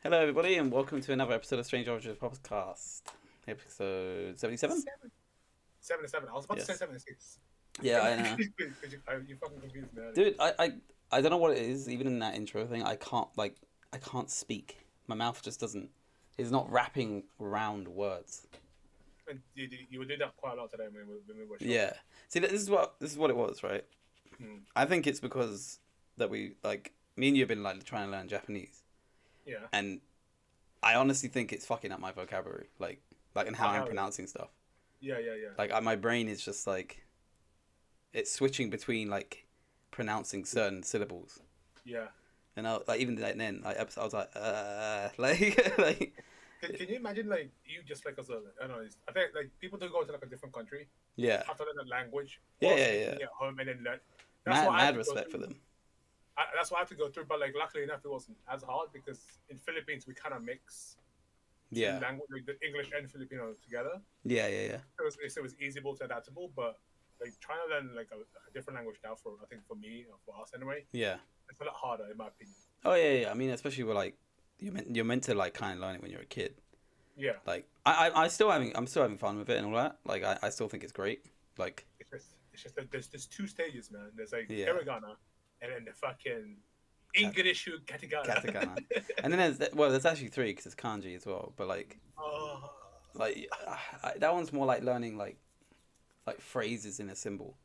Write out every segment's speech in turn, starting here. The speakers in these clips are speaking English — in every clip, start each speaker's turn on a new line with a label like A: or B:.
A: Hello, everybody, and welcome to another episode of Strange Origins Podcast, episode 77.
B: 77. I was about to say
A: Yes.
B: 76.
A: Yeah, I know.
B: You fucking confused me earlier.
A: Dude, I don't know what it is, even in that intro thing, I can't speak. My mouth just doesn't, it's not wrapping around words.
B: And you were doing that quite a lot today when we were shopping.
A: Yeah. See, this is what it was, right?
B: Hmm.
A: I think it's because that me and you have been, like, trying to learn Japanese,
B: Yeah.
A: and I honestly think it's fucking up my vocabulary, and how
B: Oh,
A: I'm
B: hell yeah.
A: pronouncing stuff.
B: Yeah.
A: My brain is just, like, it's switching between like pronouncing certain syllables,
B: Yeah.
A: and even then, I was like, like,
B: Can you imagine, like, you just, like, as a, I don't know, I think, like, people do go to, like, a different country,
A: yeah,
B: have to learn the language,
A: yeah,
B: while
A: yeah,
B: speaking
A: yeah.
B: it at home, and then learn. That's
A: Mad,
B: what I had
A: mad
B: to go
A: respect for
B: through.
A: them.
B: That's what I had to go through, but, like, luckily enough, it wasn't as hard because in Philippines, we kind of mix two
A: Yeah,
B: language, like, the English and Filipino together.
A: yeah, yeah, yeah.
B: It was easable to adaptable, but like trying to learn like a different language now for I think for me or for us anyway,
A: Yeah.
B: it's a lot harder in my opinion.
A: Oh yeah, yeah. I mean, especially with like you're meant to like kind of learn it when you're a kid.
B: Yeah,
A: Like I'm still having fun with it and all that. Like I still think it's great. Like
B: it's just that there's two stages, man. There's like
A: yeah,
B: hiragana and then the fucking English katakana.
A: katakana, and then there's actually three because it's kanji as well. But
B: Oh,
A: that one's more like learning like phrases in a symbol.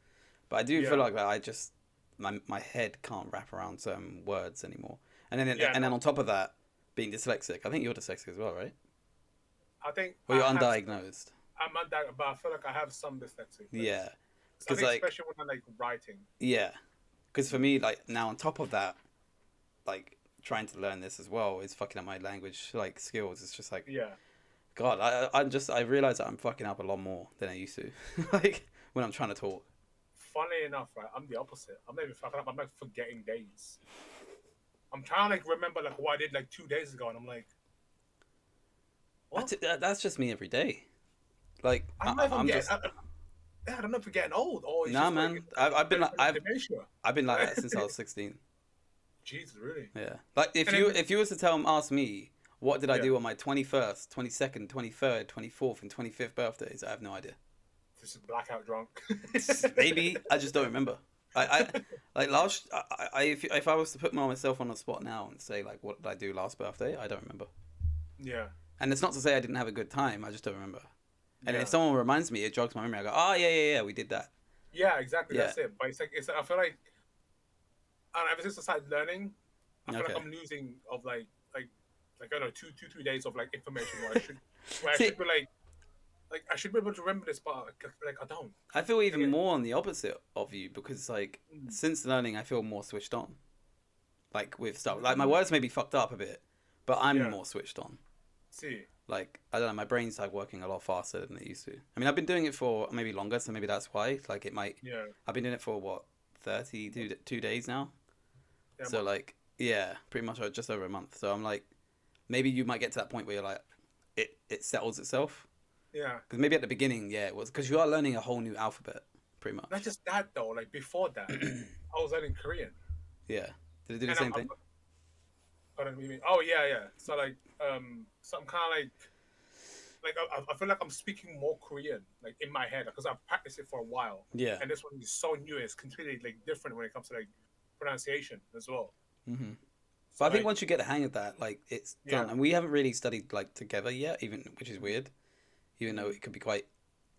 A: But I do feel
B: yeah,
A: like that I just my head can't wrap around certain words anymore.
B: yeah.
A: And then
B: No,
A: on top of that, being dyslexic. I think you're dyslexic as well, right?
B: I think
A: Or you're undiagnosed.
B: I'm not that, but I feel like I have some dyslexia. Like,
A: Yeah,
B: I
A: because
B: think especially when I'm like writing.
A: yeah, because for me like now on top of that, like trying to learn this as well is fucking up my language like skills. It's just like
B: Yeah,
A: God, I realize that I'm fucking up a lot more than I used to, like when I'm trying to talk.
B: funny enough, right? I'm the opposite. I'm not even fucking up. I'm like forgetting days. I'm trying to like remember like what I did like 2 days ago, and I'm like, what?
A: That's just me every day. Like
B: I don't know if I'm
A: I'm
B: getting.
A: just
B: I don't know if we're getting old or it's
A: nah,
B: just like
A: man. I've been like
B: dementia.
A: I've been like that since I was 16.
B: Jesus, really?
A: Yeah. Like
B: And then,
A: if you was to ask me what did I
B: yeah,
A: do on my 21st, 22nd, 23rd, 24th, and 25th birthdays, I have no idea.
B: this is blackout drunk.
A: Maybe I just don't remember. I like last if I was to put myself on the spot now and say like what did I do last birthday, I don't remember.
B: Yeah,
A: And it's not to say I didn't have a good time. I just don't remember. And
B: yeah,
A: if someone reminds me, it jogs my memory. I go, oh yeah, we did that.
B: yeah. Exactly.
A: Yeah.
B: That's it. But it's like I feel like I don't know, ever since I started learning, I feel like
A: Okay.
B: I'm losing of like I don't know 2 3 days of like information where I
A: See,
B: should be like I should be able to remember this, but like I don't.
A: I feel
B: And
A: even more on the opposite of you because like
B: mm,
A: since learning, I feel more switched on. Like with stuff, like my
B: mm,
A: words may be fucked up a bit, but I'm
B: yeah.
A: more switched on.
B: See,
A: Like I don't know, my brain's like working a lot faster than it used to. I mean, I've been doing it for maybe longer, so maybe that's why. Like it might.
B: yeah,
A: I've been doing it for what 32 days now.
B: yeah,
A: So
B: man.
A: like yeah, pretty much just over a month. So I'm like, maybe you might get to that point where you're like, it settles itself.
B: Yeah.
A: Because maybe at the beginning, yeah, it was because you are learning a whole new alphabet, pretty
B: Not
A: much.
B: just that though. Like before that, I was learning Korean,
A: Yeah. Did it do the
B: and
A: same thing?
B: I don't mean. Oh yeah. So like, so I'm kind of like I feel like I'm speaking more Korean, like in my head, because I've practiced it for a while,
A: Yeah.
B: and this one is so new. It's completely like different when it comes to like pronunciation as well.
A: hmm But
B: So
A: I think
B: like,
A: once you get the hang of that, like it's
B: yeah.
A: done. And we haven't really studied like together yet, even which is weird. Even though
B: Mm.
A: it could be quite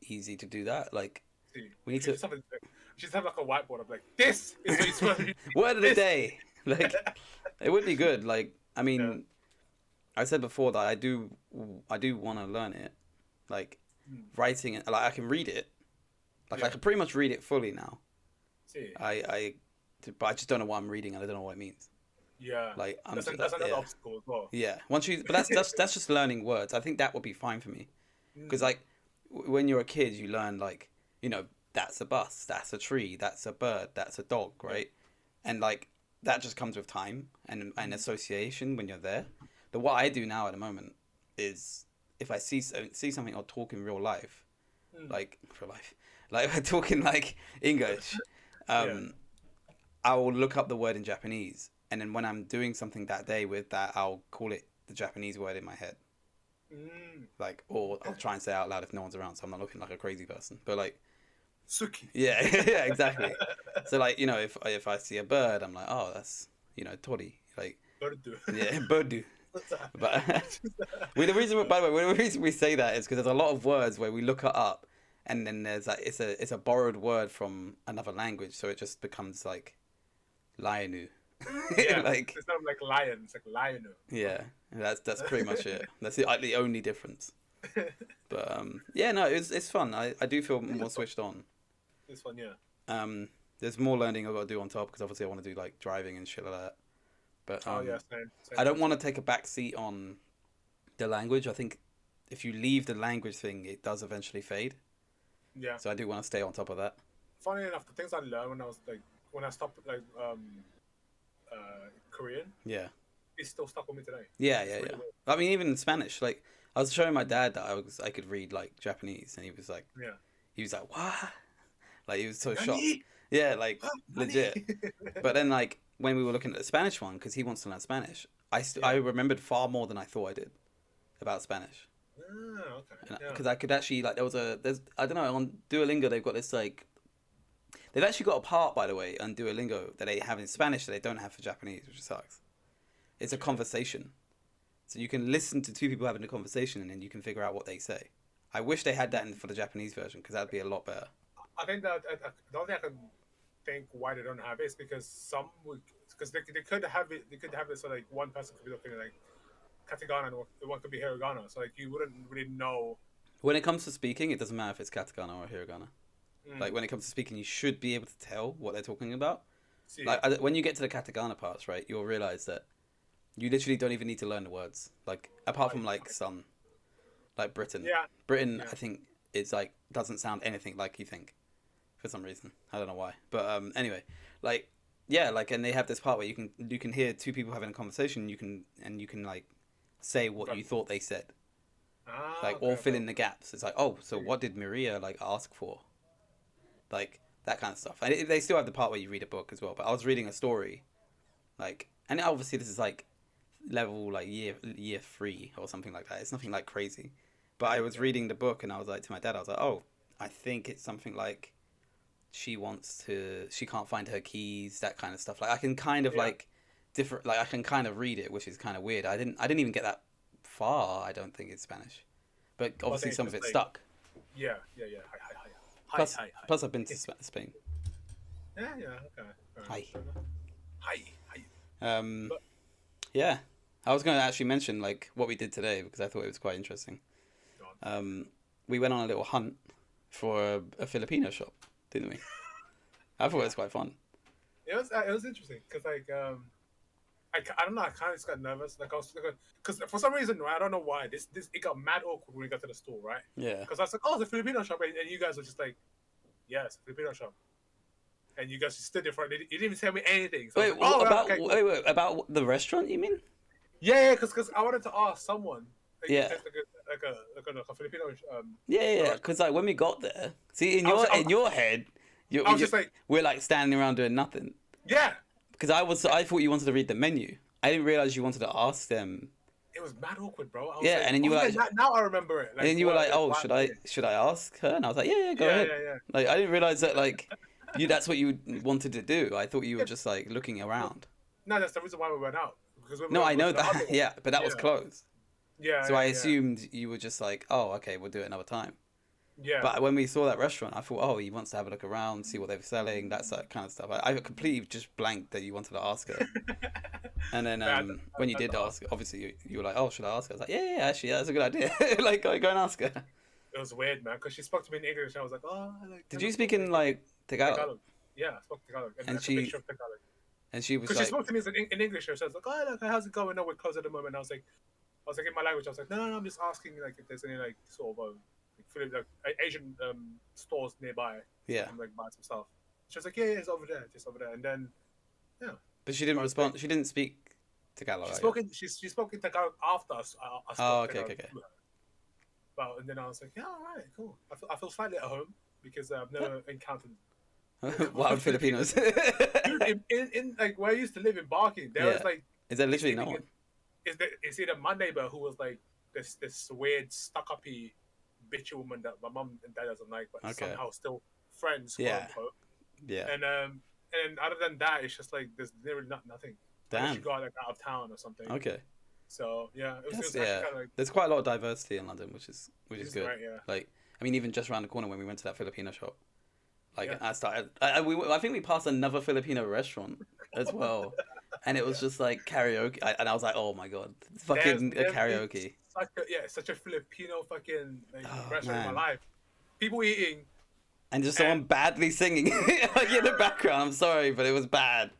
A: easy to do that. Like
B: See,
A: we need
B: we
A: to
B: should just have like a whiteboard of like this is what you're supposed to be.
A: word of the
B: This.
A: day. Like it would be good. Like I
B: Yeah.
A: mean, I said before that I do want to learn it. Like
B: Mm.
A: writing it, like I can read it. Like I
B: Yeah.
A: can pretty much read it fully now.
B: See.
A: I but I just don't know what I'm reading and I don't know what it means.
B: Yeah.
A: Like I'm
B: That's
A: just,
B: that's another
A: yeah.
B: obstacle as well.
A: Yeah, once you, but that's just learning words. I think that would be fine for me because
B: Mm.
A: like when you're a kid, you learn like that's a bus, that's a tree, that's a bird, that's a dog,
B: Yeah.
A: right? And like that just comes with time and
B: Mm.
A: association when you're there. But what I do now at the moment is if I see something or talk in real life,
B: Mm.
A: like real life, like if I talk in like English,
B: Yeah.
A: um, I will look up the word in Japanese, and then when I'm doing something that day with that, I'll call it the Japanese word in my head.
B: Mm.
A: Like, or I'll try and say it out loud if no one's around, so I'm not looking like a crazy person. But like,
B: Suki.
A: yeah, yeah, exactly. So like, you know, if I see a bird, I'm like, oh, that's, you know, tori. Like,
B: Birdu.
A: yeah, birdu. But the reason, by the way, the reason we say that is because there's a lot of words where we look it up, and then there's like it's a borrowed word from another language, so it just becomes like lionu.
B: Yeah,
A: Like,
B: it's not like lion. It's like lion.
A: yeah, that's pretty much it. That's the only difference. But yeah, no, it's fun. I do feel more switched on.
B: This one, yeah.
A: There's more learning I've got to do on top because obviously I want to do like driving and shit like that. But
B: Oh yeah, same.
A: I don't want to take a back seat on the language. I think if you leave the language thing, it does eventually fade.
B: Yeah.
A: So I do want to stay on top of that.
B: Funny enough, the things I learned when I stopped Korean,
A: Yeah.
B: it's still stuck with me today.
A: Yeah,
B: It's
A: yeah,
B: really
A: yeah.
B: weird.
A: I mean, even in Spanish, like I was showing my dad that I could read like Japanese, and he was like,
B: Yeah.
A: what? Like he was so shocked.
B: Nani?
A: Yeah, like
B: Nani?
A: legit. But then like when we were looking at the Spanish one, because he wants to learn Spanish, I remembered far more than I thought I did about Spanish.
B: Ah, okay. Yeah.
A: Because I could actually like there's I don't know, on Duolingo they've got this like they've actually got a part, by the way, on Duolingo that they have in Spanish that they don't have for Japanese, which sucks. It's a conversation, so you can listen to two people having a conversation and then you can figure out what they say. I wish they had that for the Japanese version because that'd be a lot better.
B: I think that the only thing I can think why they don't have it is because they could have it. They could have it so like one person could be looking at like katakana and one could be hiragana. So like you wouldn't really know.
A: When it comes to speaking, it doesn't matter if it's katakana or hiragana.
B: Mm.
A: Like when it comes to speaking, you should be able to tell what they're talking about.
B: See,
A: Like when you get to the katakana parts, right, you'll realize that you literally don't even need to learn the words. Like apart from like some, like Britain.
B: yeah,
A: Britain,
B: Yeah.
A: I think it's like doesn't sound anything like you think, for some reason. I don't know why, but anyway, like yeah, like and they have this part where you can hear two people having a conversation. You can like say what you thought they said, like or fill in the gaps. It's like, oh, so what did Maria like ask for? Like that kind of stuff. And they still have the part where you read a book as well. But I was reading a story, like, and obviously this is like level like year 3 or something like that. It's nothing like crazy. But I was reading the book and I was like to my dad, I was like, oh, I think it's something like she can't find her keys, that kind of stuff. Like I can kind of like different, like I can kind of read it, which is kind of weird. I didn't even get that far. I don't think in Spanish, but obviously some of it
B: like,
A: stuck.
B: Yeah.
A: Plus I've been to Spain.
B: Yeah. Okay. Hi.
A: But, yeah, I was going to actually mention like what we did today because I thought it was quite interesting. We went on a little hunt for a Filipino shop, didn't we? I thought it was quite fun.
B: It was interesting because like I don't know, I kind of just got nervous like I was because for some reason, right, I don't know why this it got mad awkward when we got to the store, right?
A: Yeah.
B: Because I was like, oh, it's a Filipino shop, and you guys were just like, yeah, it's a Filipino shop, and you guys just stood in front. You didn't even tell me anything. So
A: Wait, wait, about the restaurant? You mean?
B: Yeah, because I wanted to ask someone. Like,
A: Yeah.
B: Like a Filipino.
A: Yeah. Because like when we got there, see in your head,
B: I was just like,
A: we're like standing around doing nothing.
B: Yeah.
A: Because I thought you wanted to read the menu. I didn't realize you wanted to ask them.
B: It was mad awkward, bro. I was
A: Yeah,
B: like,
A: and then you were like,
B: now I remember it. Like,
A: and then you were like, oh, should I ask her? And I was like, yeah, go ahead.
B: Yeah.
A: Like I didn't realize that like that's what you wanted to do. I thought you were just like looking around.
B: No, that's the reason why we went out. Because
A: No, I know that. Yeah, but that was closed.
B: Yeah.
A: So I assumed you were just like, oh, okay, we'll do it another time.
B: Yeah.
A: But when we saw that restaurant, I thought, oh, he wants to have a look around, see what they were selling, that kind of stuff. I completely just blanked that you wanted to ask her. And then when you did ask, obviously you were like, oh, should I ask her? I was like, yeah, actually, that's a good idea. Like, go and ask her.
B: It was weird, man, because she spoke to me in English, and I was like, oh.
A: Did you speak in like Tagalog?
B: Yeah, I spoke Tagalog.
A: And she was
B: because
A: like,
B: she spoke to me in English, and she was like, oh, look, how's it going? No, we're closed at the moment. I was like in my language. I was like, no, I'm just asking like if there's any like sort of like Asian stores nearby.
A: yeah.
B: And, like buy some stuff. She was like, yeah, it's over there, just over there. And then, yeah.
A: But she didn't respond. She didn't speak Tagalog.
B: She spoke in Tagalog after I spoke.
A: Oh, okay.
B: Well, and then I was like, yeah, all right, cool. I feel slightly at home because I've never encountered
A: Wild Filipinos.
B: Dude, in like where I used to live in Barking, there was like
A: is there literally no one?
B: is either my neighbor who was like this weird stuck uppy bitchy woman that my mum and dad doesn't like, but
A: Okay.
B: somehow still friends, quote
A: Yeah.
B: unquote.
A: Yeah.
B: And other than that, it's just like there's literally nothing unless you
A: Damn.
B: go like out of town or something.
A: Okay.
B: So yeah, it
A: That's
B: was actually kind of like
A: There's quite a lot of diversity in London, which is
B: this is
A: good.
B: right, yeah,
A: Like, I mean, even just around the corner when we went to that Filipino shop, like
B: yeah.
A: I started, I think we passed another Filipino restaurant as well, and it was
B: Yeah.
A: just like karaoke, and I was like, oh my god, it's
B: There's
A: fucking a
B: never been
A: karaoke.
B: such a Filipino fucking like
A: Oh
B: restaurant in my
A: man,
B: life. People eating
A: and just
B: and
A: someone badly singing like in the background. I'm sorry, but it was bad.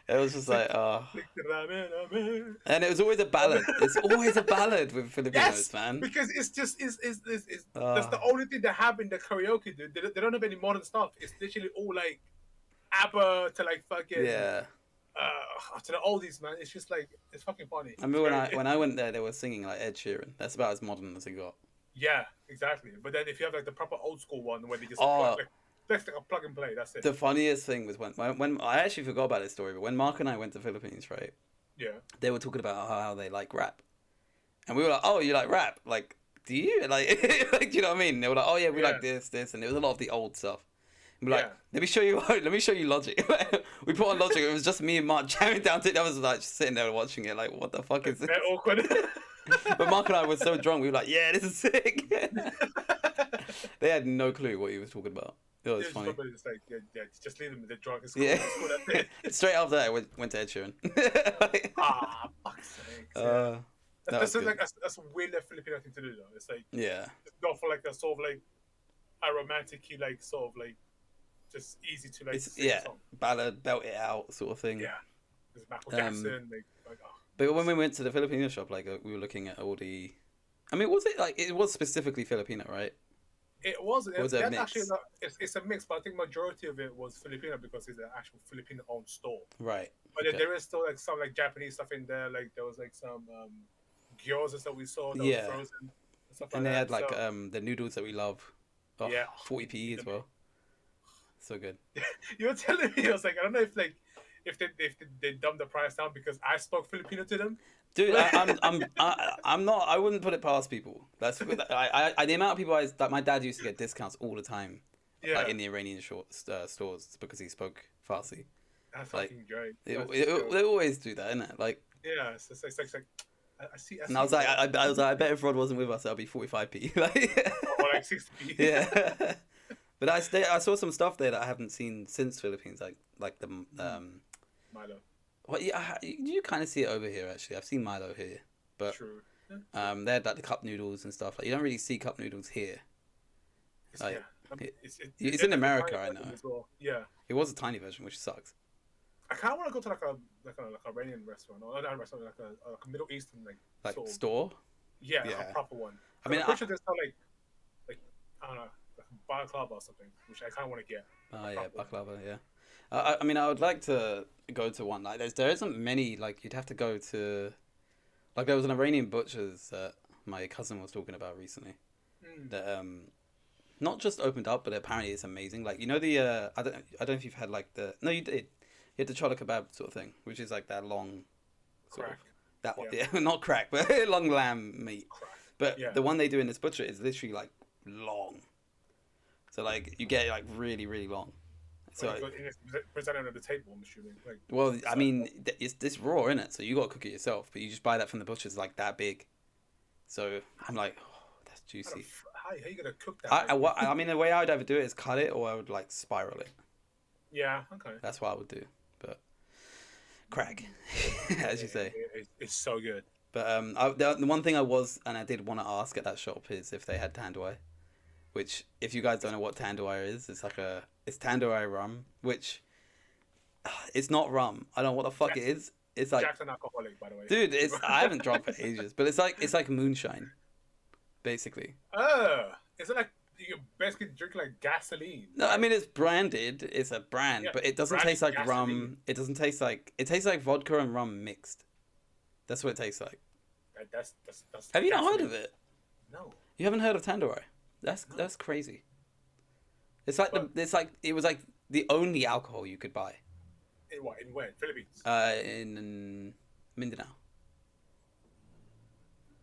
A: It was just like, oh.
B: ramen, ramen.
A: And it was always a ballad. It's always a ballad with Filipinos,
B: Yes,
A: man.
B: because it's just is that's
A: Oh.
B: the only thing they have in the karaoke, dude. They don't have any modern stuff. It's literally all like ABBA to like fucking
A: Yeah.
B: to the oldies, man. It's just like it's fucking funny.
A: I
B: It's
A: mean,
B: very
A: when I went there, they were singing like Ed Sheeran. That's about as modern as it got.
B: yeah, exactly. But then if you have like the proper old school one where they just
A: Oh,
B: like a plug and play, that's it.
A: the funniest thing was when I actually forgot about this story, but when Mark and I went to Philippines, right?
B: Yeah,
A: They were talking about how they like rap, and we were like, "Oh, you like rap? Like, do you like, like, do you know what I mean?" They were like, "Oh yeah, we
B: yeah,
A: like this," and it was a lot of the old stuff. And we're like,
B: yeah.
A: "Let me show you, let me show you Logic." We put on Logic. It was just me and Mark jamming down to it. I was like just sitting there watching it, like, "What the fuck is this?"
B: They're awkward.
A: But Mark and I were so drunk, we were like, "Yeah, this is sick." They had no clue what he was talking about. It was
B: It's
A: funny.
B: probably just like just leave them. They're drunk. It's cool.
A: Yeah.
B: It's cool. That's it.
A: Straight after that, I went to Ed Sheeran.
B: Ah, fuck's sake. Yeah.
A: uh, that was
B: That's
A: good.
B: like that's a weird Filipino thing to do though. It's like
A: Yeah.
B: just go for like a sort of like a romantic like sort of like just easy to like
A: It's
B: sing a song.
A: ballad, belt it out sort of thing.
B: Yeah. There's Michael
A: Um,
B: Jackson, like oh.
A: But when we went to the Filipino shop, like we were looking at all the. I mean, was it like it was specifically Filipino, right?
B: It was
A: Or was it a
B: that's
A: mix?
B: actually it's a mix, but I think majority of it was Filipino because it's an actual Filipino owned store.
A: Right.
B: But
A: Okay.
B: there is still like some like Japanese stuff in there. Like there was like some gyozas that we saw that
A: Yeah.
B: was frozen and stuff
A: And
B: like
A: they
B: that.
A: had like
B: So,
A: the noodles that we love. Oh,
B: yeah.
A: 40p as well. So good.
B: You were telling me, I was like, I don't know if they dumbed the price down because I spoke Filipino to them.
A: Dude, I'm not. I wouldn't put it past people. That's the amount of people that my dad used to get discounts all the time,
B: Yeah,
A: like in the Iranian stores because he spoke Farsi.
B: that's
A: like,
B: fucking great.
A: They always do that, innit? Like,
B: Yeah, it's like I see.
A: and I was like, I was like, I bet if Rod wasn't with us, that'd be 45p. Like,
B: or like 60p.
A: yeah. But I saw some stuff there that I haven't seen since Philippines, like the
B: Milo.
A: Well, yeah, you kind of see it over here actually. I've seen Milo here, but
B: True. Yeah.
A: they had like the cup noodles and stuff. Like you don't really see cup noodles here. Like,
B: Yeah. I mean,
A: it's in America,
B: tiny
A: I know.
B: version as well. Yeah.
A: It was a tiny version, which sucks.
B: I kind of want to go to like a Iranian restaurant or not a restaurant, like a Middle Eastern
A: Like
B: sort of,
A: store.
B: yeah, like
A: Yeah.
B: a proper one.
A: I mean,
B: I'm pretty sure there's like I don't know, like a baklava or something, which I kind of want to get.
A: Oh yeah, baklava. Yeah. I mean, I would like to go to one. Like, there isn't many. Like, you'd have to go to. Like, there was an Iranian butcher's that my cousin was talking about recently. That not just opened up, but apparently it's amazing. Like, you know the I don't know if you've had like the no you did. You had the chola kebab sort of thing, which is like that long. Sort
B: Crack.
A: of, that one,
B: Yeah.
A: yeah, not crack, but long lamb meat.
B: Crack.
A: But
B: Yeah.
A: the one they do in this butcher is literally like long. So like you get it like really really long. So
B: So it's presented on the table, I'm assuming. Like,
A: well, I
B: so-
A: mean, it's raw in it, so you got to cook it yourself. But you just buy that from the butcher's like that big. So I'm like, oh, that's juicy.
B: how you gonna cook that?
A: I mean, the way I would ever do it is cut it, or I would like spiral it.
B: Yeah. Okay.
A: That's what I would do. But crack, as you say.
B: It's so good.
A: But the one thing I did want to ask at that shop is if they had tandoori. Which, if you guys don't know what tandoori is, it's tandoori rum, which it's not rum. I don't know what the fuck it is. It's like,
B: Jack's an alcoholic, by the way.
A: dude, I haven't drunk for ages, but it's like moonshine, basically.
B: Is it like you basically drink like gasoline?
A: No, I mean it's branded. It's a brand,
B: Yeah,
A: but it doesn't
B: branded
A: taste like
B: gasoline.
A: rum. It doesn't taste like it tastes like vodka and rum mixed. That's what it tastes like.
B: That's
A: Have you not heard
B: gasoline.
A: of it?
B: No.
A: You haven't heard of tandoori? That's crazy. It's like it was like the only alcohol you could buy.
B: In what? In where? Philippines.
A: In Mindanao.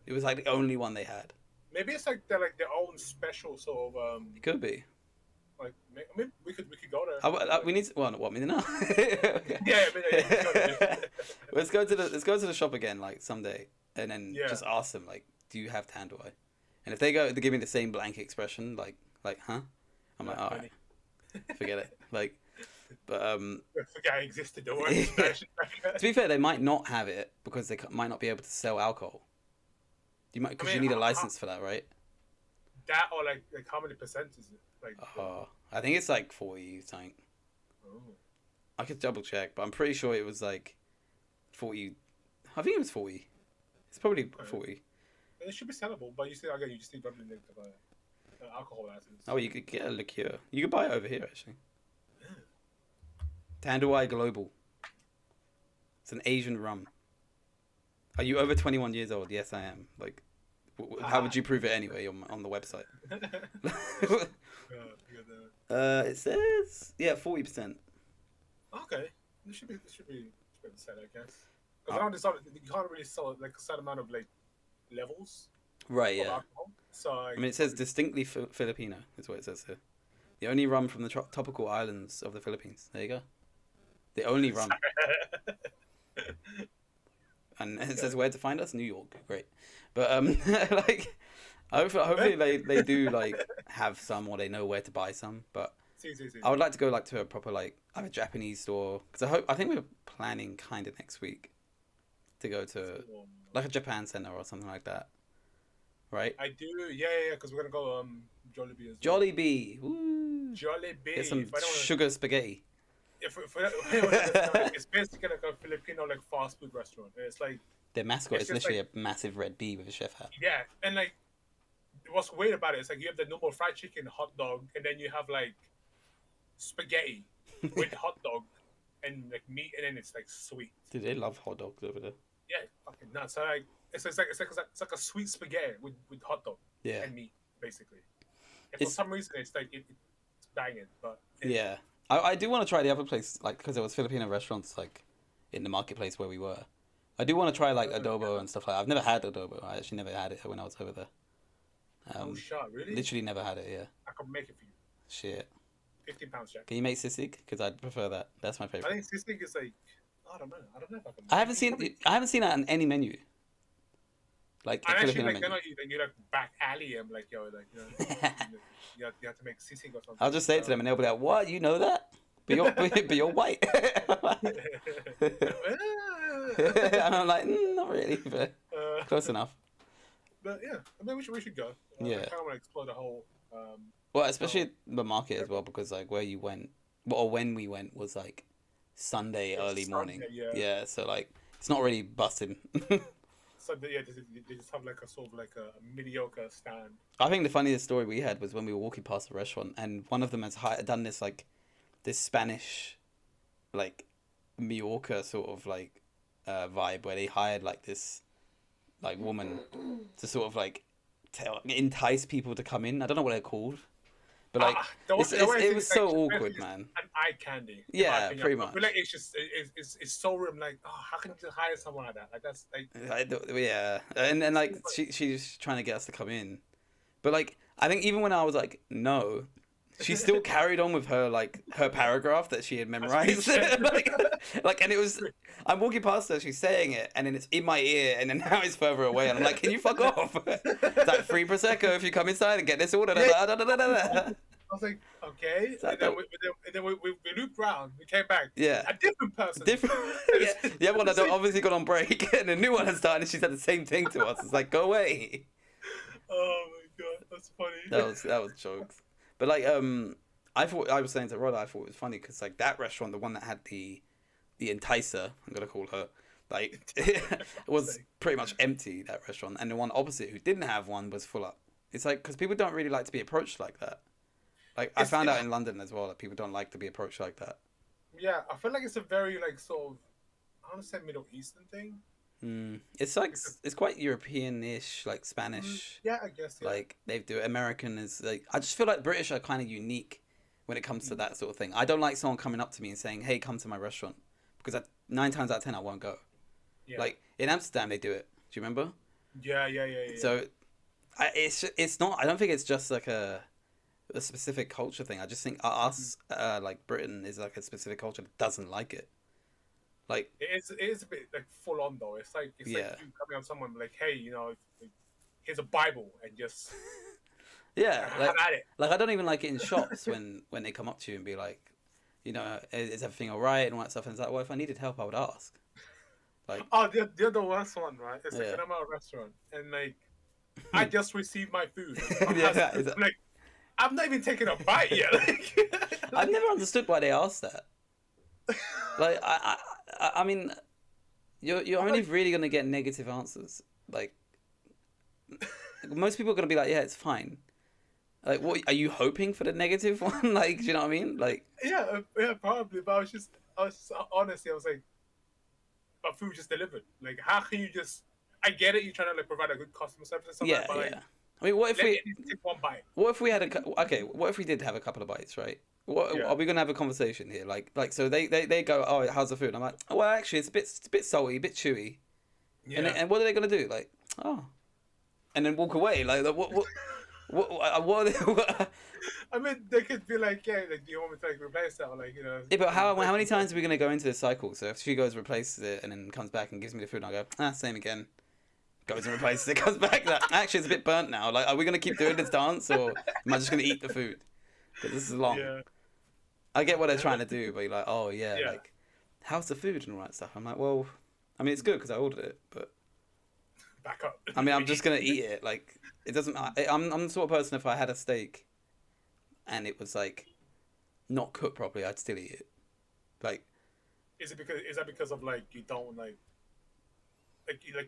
A: It was like the only one they had.
B: Maybe it's like they're like their own special sort of
A: It could be.
B: like I mean we could go there.
A: We need to, well, what, me now?
B: Yeah, I mean, yeah, you could go there.
A: Let's go to the shop again, like someday, and then
B: Yeah.
A: just ask them, like, do you have Tanduay? And if they give me the same blank expression, like, huh? I'm like, all right, forget it. Like, but
B: Forget I existed. Don't
A: to
B: worry.
A: be fair, they might not have it because they might not be able to sell alcohol. Because you need a license for that, right?
B: That or like how many percent is it? Like
A: I think it's like 40 something.
B: oh.
A: I could double check, but I'm pretty sure it was like 40. I think it was 40. It's probably 40.
B: It should be sellable, but you still again you just need probably to buy alcohol license.
A: Oh, you could get a liqueur. You could buy it over here actually. Tanduay Global. It's an Asian rum. Are you over 21 years old? Yes, I am. Like, how would you prove it anyway on the website? It says 40%.
B: Okay, it should be set, I guess. Because you can't really sell like a certain amount of like levels.
A: Right.
B: Of
A: Yeah.
B: alcohol. So
A: I mean, it says distinctly Filipino is what it says here. The only rum from the tropical islands of the Philippines. There you go. The only rum. And it says where to find us, New York. Great, but like, hopefully they do like have some, or they know where to buy some. But I would like to go like to a proper like either Japanese store, because I think we're planning kind of next week to go to like a Japan center or something like that, right?
B: I do, yeah, because we're gonna go Jollibee as well.
A: Jollibee, woo!
B: Jollibee.
A: Get some sugar spaghetti.
B: If it's basically like a Filipino like fast food restaurant. It's like
A: Their mascot is literally
B: like,
A: a massive red bee with a chef hat.
B: yeah, and like what's weird about it is like you have the normal fried chicken, hot dog, and then you have like spaghetti with hot dog and like meat, and then it's like sweet.
A: Dude, they love hot dogs over there.
B: Yeah, fucking nuts. So like it's like a sweet spaghetti with hot dog and meat basically. And for some reason it's like it's banging, but
A: yeah. I do want to try the other place, like, because there was Filipino restaurants, like, in the marketplace where we were. I do want to try, like, adobo and stuff like that. I've never had adobo. I actually never had it when I was over there.
B: Oh, shit, really?
A: Literally never had it, yeah.
B: I can make it for you.
A: Shit.
B: £15, Jack.
A: Can you make sisig? Because I'd prefer that. That's my favorite.
B: I think sisig is like, I don't know if I can make
A: I haven't seen that on any menu. Like,
B: I'm actually
A: Filipino
B: like,
A: menu.
B: you like back alley him, like, yo, like, you have to make sisig or something.
A: I'll just say it to them and they'll be like, what? You know that? But you're white. And I'm like, not really, but close enough.
B: But yeah, I mean, we should go.
A: Yeah.
B: I kind of want to explore the whole.
A: Well, especially the market as well, because like where you went, or when we went was like Sunday early morning. Yeah, so like it's not really busting.
B: So yeah, they just have like a sort of like a mediocre stand.
A: I think the funniest story we had was when we were walking past the restaurant, and one of them has done this like this Spanish, like Mallorca sort of like vibe, where they hired like this like woman to sort of like entice people to come in. I don't know what they're called, but like it was so awkward, man.
B: An eye candy.
A: Yeah, pretty much.
B: But like it's just it's so like, oh, how can you just hire someone like that? Like that's like
A: yeah, and like she's trying to get us to come in, but like I think even when I was like no, she still carried on with her like her paragraph that she had memorized. like and it was I'm walking past her, she's saying it, and then it's in my ear, and then now it's further away, and I'm like, can you fuck off? It's like free prosecco if you come inside and get this order.
B: I was like, okay. And then we looped around. We came back.
A: Yeah.
B: A different person.
A: Yeah. The other one had obviously gone on break, and a new one has started, and she said the same thing to us. It's like, go away.
B: Oh my god, that's funny.
A: That was jokes. But like, I was saying to Rod, I thought it was funny because like that restaurant, the one that had the enticer, I'm gonna call her, like it was pretty much empty, that restaurant, and the one opposite who didn't have one was full up. It's like because people don't really like to be approached like that. Like I found out in London as well that people don't like to be approached like that.
B: Yeah, I feel like it's a very like sort of, I want to say Middle Eastern thing.
A: It's like it's quite European-ish, like Spanish.
B: Yeah, I guess. Yeah.
A: Like they do. American is like I just feel like British are kind of unique when it comes to that sort of thing. I don't like someone coming up to me and saying, "Hey, come to my restaurant," because 9 times out of 10 I won't go. Yeah. Like in Amsterdam they do it. Do you remember?
B: Yeah.
A: So it's not. I don't think it's just like a specific culture thing. I just think us, like Britain, is like a specific culture that doesn't like it. Like,
B: It is a bit like full on though. It's like
A: yeah,
B: you coming on someone like, hey, here's a Bible and just
A: yeah,
B: have at it.
A: like I don't even like it in shops when they come up to you and be like, is everything all right and all that stuff. And it's like, well, if I needed help, I would ask. Like,
B: Oh, the other worst one, right? It's like
A: yeah,
B: when I'm at a restaurant and like I just received my food.
A: yeah.
B: I'm like, I'm not even taking a bite yet.
A: I've never understood why they ask that. Like, I mean, you're
B: I'm
A: only
B: like,
A: really gonna get negative answers. Like, most people are gonna be like, yeah, it's fine. Like, what are you hoping for the negative one? Like, do you know what I mean? Like,
B: yeah, probably. But I was just honestly, I was like, my food just delivered. Like, how can you just? I get it. You're trying to like provide a good customer service and stuff like
A: yeah,
B: that, but like,
A: yeah. I mean, what if
B: let me
A: we,
B: at least take one bite.
A: what if we had okay? What if we did have a couple of bites, right? What
B: Yeah,
A: are we gonna have a conversation here? Like, so they go, oh, how's the food? I'm like, oh, well, actually, it's a bit salty, a bit chewy.
B: yeah.
A: And what are they gonna do? Like, oh, and then walk away. Like what are they?
B: I mean, they could be like, yeah, like, do you want me to like replace that or like,
A: Yeah, but how many times are we gonna go into this cycle? So if she goes replaces it and then comes back and gives me the food, and I go, same again. Goes and replaces it, comes back. Like, actually, it's a bit burnt now. Like, are we gonna keep doing this dance, or am I just gonna eat the food? Because this is long.
B: Yeah,
A: I get what they're trying to do, but you're like, oh yeah,
B: yeah.
A: like, how's the food and all that stuff? I'm like, well, I mean, it's good because I ordered it, but
B: Back up.
A: I mean, I'm just gonna eat it. Like, it doesn't. I'm the sort of person, if I had a steak and it was like not cooked properly, I'd still eat it. Like,
B: Is that because of like you don't like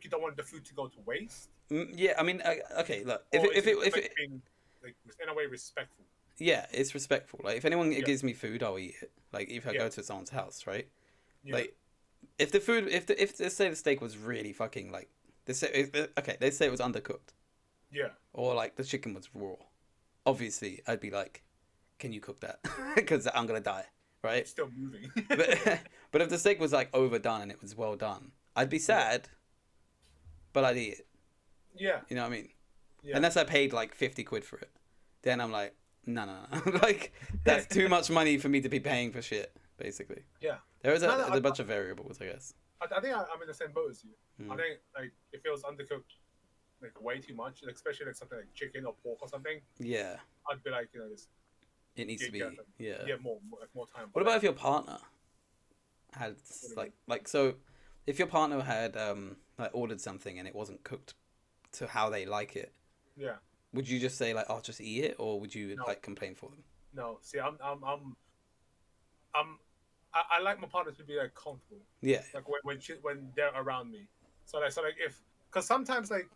B: you don't want the food to go to waste,
A: yeah, I mean, okay, look,
B: or is
A: if
B: like
A: it,
B: being like in a way respectful?
A: yeah, it's respectful. Like, if anyone
B: Yeah,
A: gives me food, I'll eat it. Like, if I
B: yeah,
A: go to someone's house, right?
B: yeah,
A: Like, if the food, if let's say the steak was really fucking like, okay, let's say it was undercooked,
B: yeah.
A: or like the chicken was raw. Obviously, I'd be like, can you cook that? Because I'm gonna die, right?
B: It's still moving.
A: But but if the steak was like overdone and it was well done, I'd be
B: Yeah,
A: sad, but I'd eat it.
B: yeah,
A: You know what I mean?
B: yeah,
A: Unless I paid like 50 quid for it, then I'm like, no. Like, that's too much money for me to be paying for shit. Basically,
B: yeah.
A: there is
B: No, no.
A: a bunch of variables, I guess.
B: I think I'm in the same boat as you. I
A: Mm.
B: think like if it was undercooked like way too much, like, especially like something like chicken or pork or something,
A: Yeah,
B: I'd be like, just
A: it needs to be.
B: get them.
A: Yeah.
B: Yeah, more time.
A: What
B: But
A: about
B: like,
A: if your partner had
B: what do you mean?
A: like so? If your partner had like ordered something and it wasn't cooked to how they like it,
B: Yeah,
A: would you just say like, "Oh, just eat it," or would you
B: no,
A: like complain for them?
B: no. See, I'm I like my partner to be like comfortable,
A: Yeah,
B: like when they're around me. So like if because sometimes like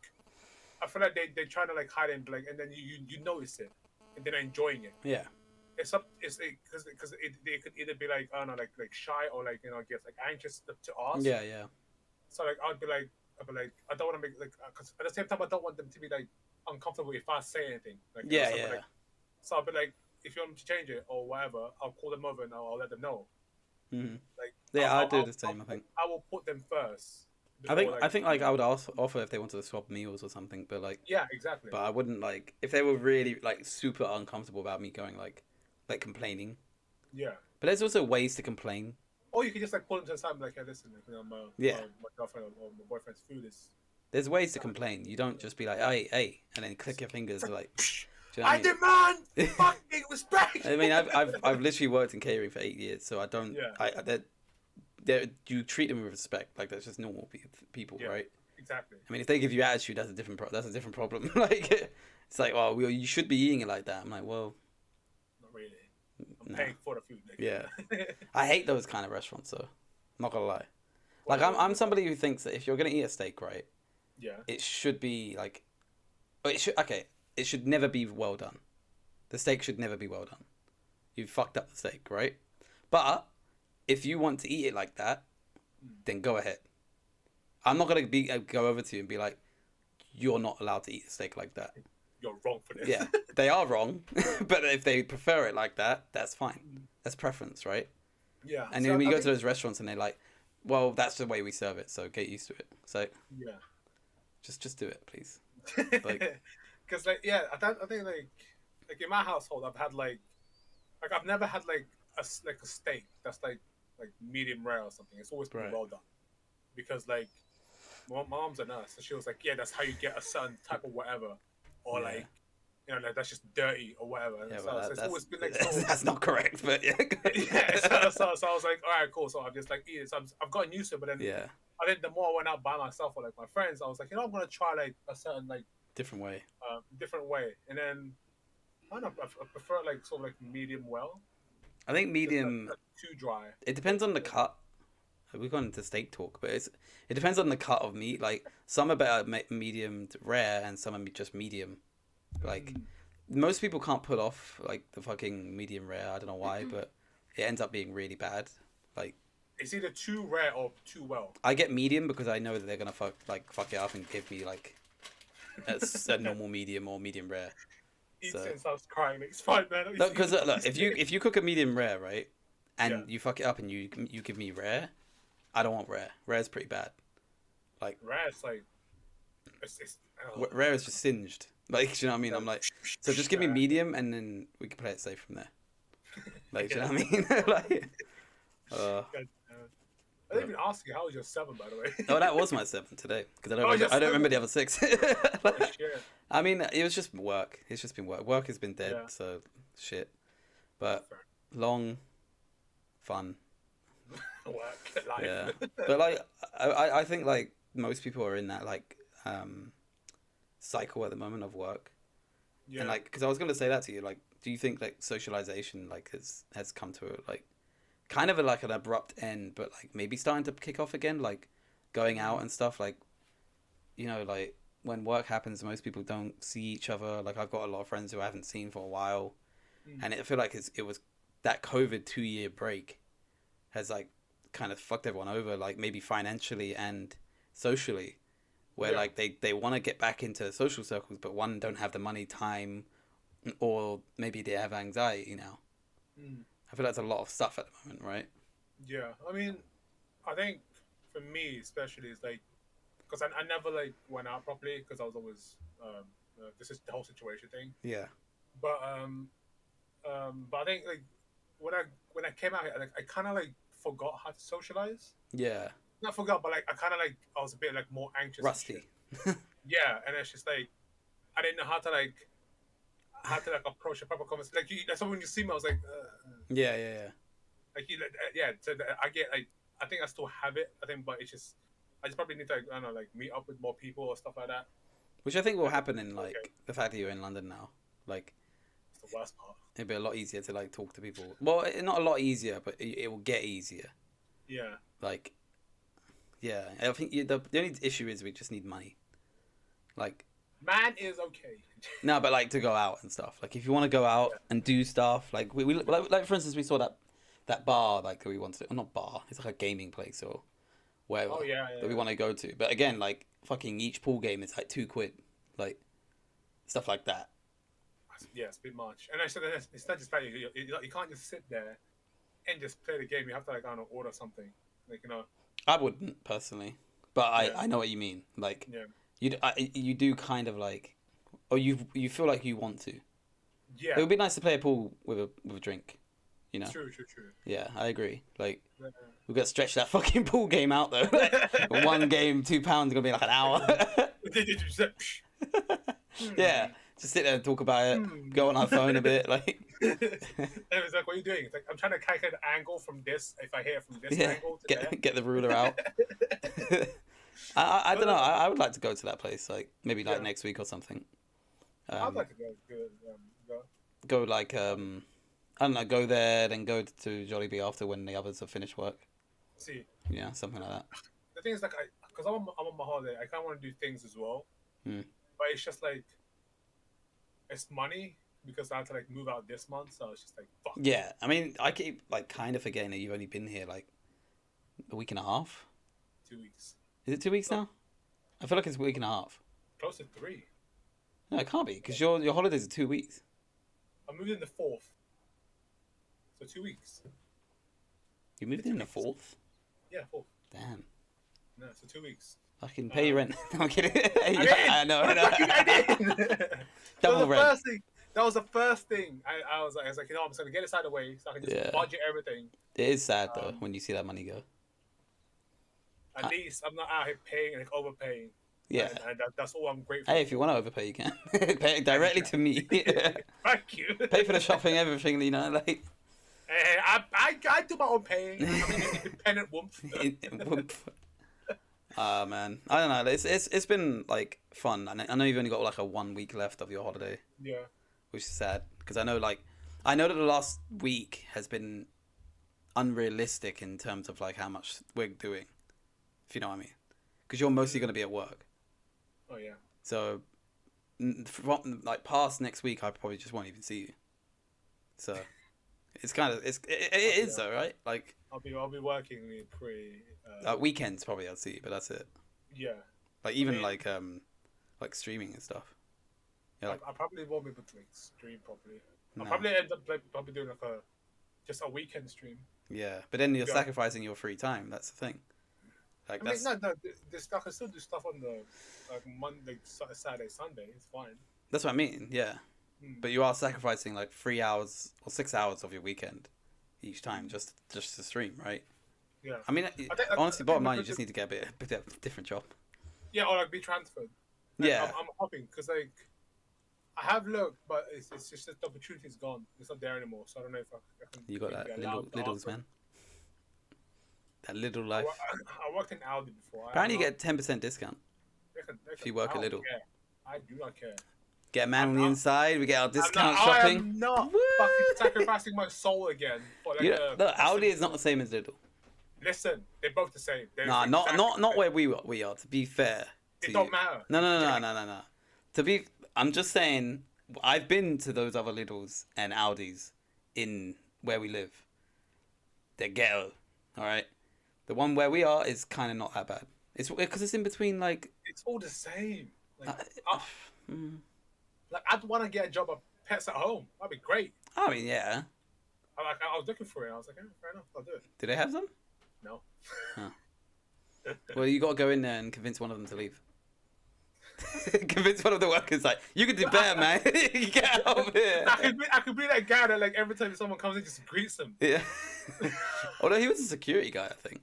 B: I feel like they try to like hide it and like and then you notice it and they're enjoying it.
A: yeah,
B: It's like because they could either be like I don't know like shy or like I guess like anxious to ask.
A: yeah.
B: So like I'd be like I don't want to make like because at the same time I don't want them to be like uncomfortable if I say anything like
A: Yeah,
B: so I'll be
A: yeah.
B: like so I'll be like if you want me to change it or whatever I'll call them over and I'll let them know
A: Hmm.
B: like
A: Yeah, I do the same. I think.
B: I will put them first
A: I
B: before
A: think
B: like
A: I think like I would offer if they wanted to swap meals or something, but like,
B: yeah exactly
A: but I wouldn't like if they were really like super uncomfortable about me going like complaining.
B: yeah
A: But there's also ways to complain.
B: or you can just like pull them to the side and be like hey listen like,
A: Yeah,
B: my girlfriend or my boyfriend's food is
A: there's ways to complain. You don't just be like, hey, and then click your fingers like. Do you know
B: I
A: what I
B: demand
A: mean?
B: fucking respect.
A: I mean, I've literally worked in catering for 8 years, so I don't.
B: Yeah.
A: You treat them with respect, like that's just normal people,
B: Yeah,
A: right?
B: exactly.
A: I mean, if they give you attitude, that's a different problem. Like, it's like, well, you should be eating it like that. I'm like, well,
B: Not really. I'm
A: no,
B: paying for the food. Like,
A: yeah. I hate those kind of restaurants, though. I'm not gonna lie. Like,
B: Well,
A: I'm somebody who thinks that if you're gonna eat a steak, right,
B: yeah.
A: it should be like, it should never be well done. The steak should never be well done. You fucked up the steak, right? But if you want to eat it like that, then go ahead. I'm not gonna go over to you and be like, you're not allowed to eat a steak like that.
B: You're wrong for this.
A: Yeah, they are wrong, but if they prefer it like that, that's fine. That's preference, right?
B: Yeah.
A: And
B: so
A: then we
B: I
A: go
B: think,
A: to those restaurants and they're like, well, that's the way we serve it, so get used to it. So
B: yeah.
A: Just do it, please. Like,
B: Because like yeah, I think like in my household, I've had like I've never had like like a steak that's like medium rare or something. It's always been
A: right.
B: well done because like my mom's a nurse, so she was like, yeah, that's how you get a certain type of whatever, or
A: Yeah.
B: like like that's just dirty or whatever.
A: Yeah,
B: So,
A: but
B: so it's
A: that's
B: always been like sort of
A: that's not correct, but yeah.
B: yeah. So I was like, all right, cool. So I've just like eat it. So I've gotten used to it, but then
A: Yeah,
B: I think the more I went out by myself or like my friends, I was like, I'm gonna try like a certain like
A: different way.
B: different way, and then I don't know, I prefer like sort of like medium well,
A: I think
B: just
A: medium.
B: not too dry.
A: It depends on the cut. We've gone into steak talk, but it depends on the cut of meat. Like some are better medium to rare, and some are just medium. Like
B: Mm.
A: most people can't pull off like the fucking medium rare. I don't know why, but it ends up being really bad. Like
B: It's either too rare or too well.
A: I get medium because I know that they're gonna fuck it up and give me like a normal medium or medium rare.
B: Eats
A: So
B: it and starts crying. It's fine, man.
A: no, because look, if you cook a medium rare, right, and
B: Yeah.
A: you fuck it up and you give me rare, I don't want rare. Rare's pretty bad. Like
B: rare, it's like it's I don't know.
A: rare is just singed. Like, do you know what I mean? I'm like, so just give me
B: Yeah.
A: medium and then we can play it safe from there. Like, do you
B: Yeah.
A: know what I mean? Like,
B: God damn it. I didn't even ask you how was your 7, by the way.
A: oh, that was my 7 today because
B: Oh, your
A: I don't remember
B: 7?
A: the other 6.
B: Oh, shit.
A: I mean, it was just work. It's just been work. Work has been dead,
B: Yeah.
A: so shit. But
B: Fair.
A: long, fun.
B: Work, life.
A: Yeah. But like, I think like most people are in that like cycle at the moment of work.
B: Yeah.
A: And like, because I was gonna say that to you, like, do you think like socialization like has come to like kind of like an abrupt end, but like maybe starting to kick off again, like going out and stuff, like like when work happens, most people don't see each other. Like I've got a lot of friends who I haven't seen for a while, and I feel like it was that COVID 2 year break has like kind of fucked everyone over, like maybe financially and socially, where
B: Yeah.
A: like they want to get back into social circles, but one don't have the money, time, or maybe they have anxiety now.
B: Mm.
A: I feel like there's a lot of stuff at the moment, right?
B: Yeah. I mean, I think for me especially it's like because I never like went out properly because I was always this is the whole situation thing.
A: Yeah.
B: But I think like when I came out here, like I kind of like forgot how to socialize.
A: Yeah.
B: Not forgot, but like I kind of like I was a bit like more anxious. and shit.
A: Rusty.
B: Yeah, and it's just like I didn't know how to like approach a proper conversation. Like that's why when you see me, I was like,
A: Yeah, yeah, yeah.
B: like you, yeah. So I get like I think I still have it. I think, but it's just I just probably need to like, I don't know, like meet up with more people or stuff like that.
A: Which I think will happen in like
B: Okay.
A: the fact that you're in London now. Like
B: It's the worst part.
A: it'd be a lot easier to like talk to people. Well, not a lot easier, but it will get easier.
B: Yeah.
A: Like, yeah, I think the only issue is we just need money. Like,
B: Man is okay.
A: no, but like to go out and stuff. Like, if you want to go out
B: Yeah.
A: and do stuff, like we like for instance, we saw that bar like that we wanted. Or not bar. It's like a gaming place or wherever
B: Oh yeah,
A: that we want to go to. But again, like fucking each pool game is like £2, like stuff like that.
B: Yeah, it's a bit much. And actually, it's not just that you can't just sit there and just play the game. You have to like I don't know, order something. Like
A: I wouldn't personally, but
B: Yeah.
A: I know what you mean. Like
B: yeah,
A: you do kind of like, or you feel like you want to.
B: yeah.
A: It would be nice to play a pool with a drink,
B: True.
A: Yeah, I agree. Like
B: Yeah.
A: we've got to stretch that fucking pool game out though. One game, £2 gonna be like an hour. Yeah, just sit there and talk about it. Go on our phone a bit, like.
B: And it's like, what are you doing? It's like I'm trying to calculate the angle from this. If I hit it from this
A: Yeah,
B: angle to there.
A: get the ruler out. I don't know. I would like to go to that place, like maybe like
B: Yeah.
A: next week or something.
B: I'd like to go.
A: Go like I don't know. Go there, then go to Jollibee after when the others have finished work.
B: See,
A: Yeah, something like that.
B: the thing is like because I'm on my holiday, I kind of want to do things as well.
A: Hmm.
B: But it's just like it's money because I had to like move out this month, so it's just like fuck.
A: Yeah, I mean, I keep like kind of forgetting that you've only been here like a week and a half.
B: 2 weeks,
A: Is it 2 weeks now? I feel like it's a week and a half.
B: close to 3.
A: No, it can't be because your holidays are 2 weeks.
B: I moved in the 4th, so 2 weeks.
A: You moved in the 4th.
B: Yeah, 4th.
A: Damn.
B: No, so 2 weeks.
A: Fucking pay your rent. No, I'm kidding.
B: I
A: know.
B: I did.
A: Double rent.
B: That was the first thing. I was like, you know, I'm just gonna get this out of the way so I can just budget everything.
A: It is sad though when you see that money go.
B: At least I'm not out here paying and overpaying.
A: Yeah.
B: And that's all I'm grateful.
A: Hey, if you want to overpay, you can. Pay it directly to me.
B: Thank you.
A: Pay for the shopping, everything. You know, like.
B: Hey, I do my own paying. I'm an independent woomph.
A: Man, I don't know. It's been like fun. I know you've only got like a 1 week left of your holiday.
B: Yeah.
A: Which is sad because I know that the last week has been unrealistic in terms of like how much we're doing. If you know what I mean, because you're mostly going to be at work.
B: Oh yeah.
A: So, from like past next week, I probably just won't even see you. So, it's kind of it is though, right? Like
B: I'll be working pretty.
A: Weekends probably I'll see you, but that's it.
B: Yeah.
A: Like even like streaming and stuff.
B: Yeah, like, I probably won't be able to like stream properly.
A: No.
B: I'll probably end up probably doing like just a weekend stream.
A: Yeah, but then you're sacrificing your free time. That's the thing. Like
B: I mean, no, this stuff I can still do stuff on the like Monday, Saturday, Sunday. It's fine.
A: That's what I mean. Yeah, but you are sacrificing like 3 hours or 6 hours of your weekend each time just to stream, right?
B: Yeah.
A: I mean, honestly, bottom line, you just need to get a bit of a different job.
B: Yeah, or like be transferred. Like,
A: yeah.
B: I'm hoping because like I have looked, but it's just the opportunity's gone. It's not there anymore. So I don't know if I can.
A: You got that littles, man. That little life.
B: I worked in Aldi before.
A: Apparently, you get a 10% discount if you work a little.
B: Care. I do not care.
A: Get a man on the inside. We get our discount shopping.
B: I'm not fucking sacrificing my soul again. For like
A: no, Aldi is not the same as Lidl.
B: Listen, they're both the same.
A: Nah, not where we are. To be fair,
B: it don't matter.
A: No. I'm just saying. I've been to those other Lidls and Aldis in where we live. They're ghetto. All right. The one where we are is kind of not that bad. It's because it's in between like.
B: It's all the same. Like I'd want to get a job at Pets at Home. That'd be great.
A: I mean, yeah.
B: I was looking for it. I was like, fair enough. I'll do it.
A: Do they have some?
B: No.
A: Huh. Well, you got to go in there and convince one of them to leave. Convince one of the workers like, you could do better, man. Get out of here.
B: I could be that guy that like every time someone comes in, just greets them.
A: Yeah. Although he was a security guy, I think.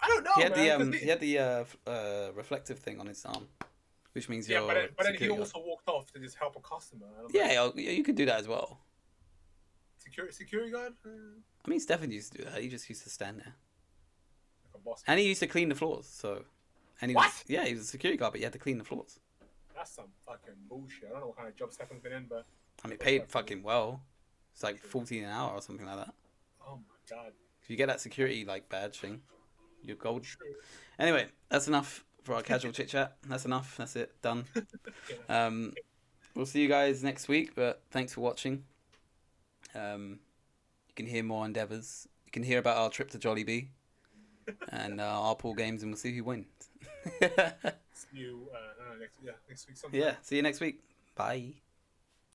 B: I don't know.
A: He had the reflective thing on his arm, which means you're.
B: But then he also walked off to just help a customer.
A: Yeah, you could do that as well.
B: Security guard.
A: I mean, Stefan used to do that. He just used to stand there.
B: Like a boss.
A: And he used to clean the floors. So. And he was, yeah, he was a security guard, but he had to clean the floors.
B: That's some fucking bullshit. I don't know what kind of job Stefan's been in, but.
A: I mean, paid fucking well. It's like 14 an hour or something like that.
B: Oh my god.
A: If you get that security like badge thing, you're gold.
B: True.
A: Anyway, that's enough for our casual chit chat. That's enough. That's it. Done. We'll see you guys next week. But thanks for watching. You can hear more endeavors. You can hear about our trip to Jollibee and our pool games, and we'll see who wins.
B: See you next week sometime.
A: Yeah. See you next week. Bye.